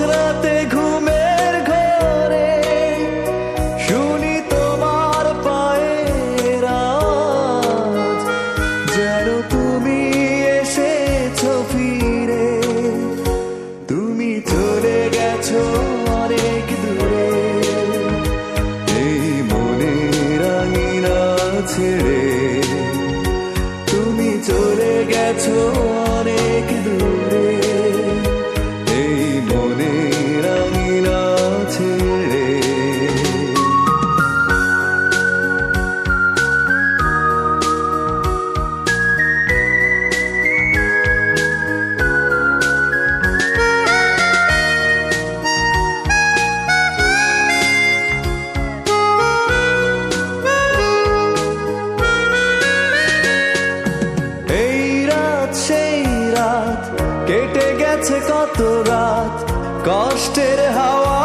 মাঝরাতে ঘুমের ঘরে শুনি তোমার পায়ের আওয়াজ, যেন তুমি এসেছো ফিরে। তুমি চলে গেছো অনেক দূরে, এই মনের আঙিনা ছেড়ে। তুমি চলে গেছো অনেক দূরে, এই মনের আঙিনা ছেড়ে। কেটে গেছে কত রাত কষ্টের হাওয়া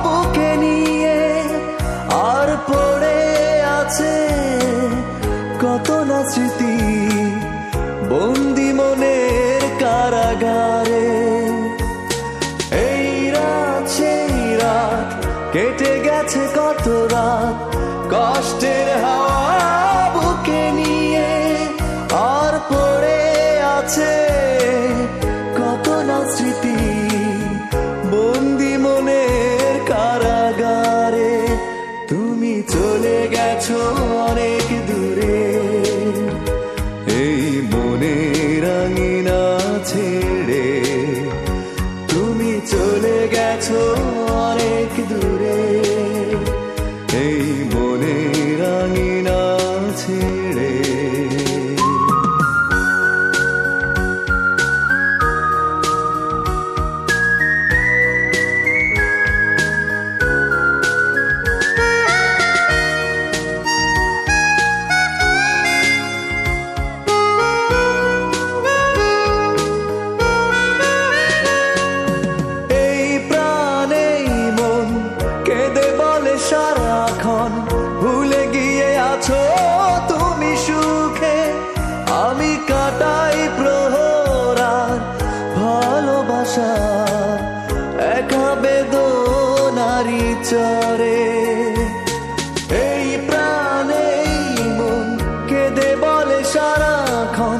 বুকে নিয়ে, আর পড়ে আছে কত না স্মৃতি বন্দি মনের কারাগারে। এই রাত সেই রাত কেটে গেছে কত রাত কষ্টের হাওয়া বুকে নিয়ে, আর পড়ে আছে কত না স্মৃতি বন্দি মনের কারাগারে। তুমি চলে গেছো অনেক দূরে, এই মনের আঙিনা ছেড়ে। তুমি চলে গেছো অনেক দূরে, এই মনের আঙিনা ছেড়ে। সারাক্ষণ ভুলে গিয়ে আছো তুমি সুখে, আমি কাটাই প্রহরার ভালোবাসা একা বেদনারি চরে। এই প্রাণে মন কেঁদে বলে সারাক্ষণ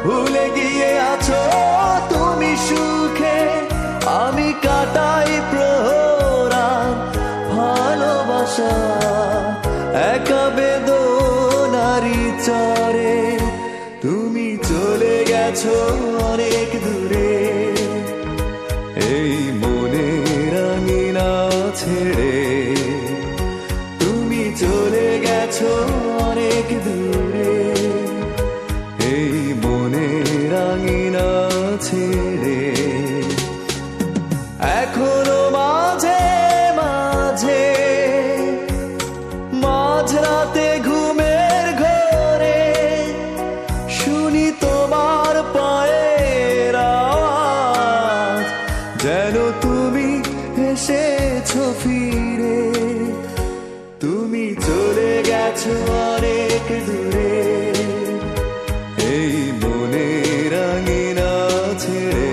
ভুলে গিয়ে আছো তুমি সুখে, আমি কাটাই প্রহরার ভালোবাসা একা বেদনারি চরে। তুমি চলে গেছো অনেক দূরে, এই মনের আঙিনা ছেড়ে। তুমি চলে গেছো অনেক দূরে, এই মনের আঙিনা ছেড়ে। এখনো মাঝে মাঝে মাঝরাতে ঘুমের ঘরে শুনি তোমার পায়ের আওয়াজ, যেন তুমি এসেছো ফিরে। তুমি চলে গেছো অনেক দূরে, এই মনের আঙিনা ছেড়ে।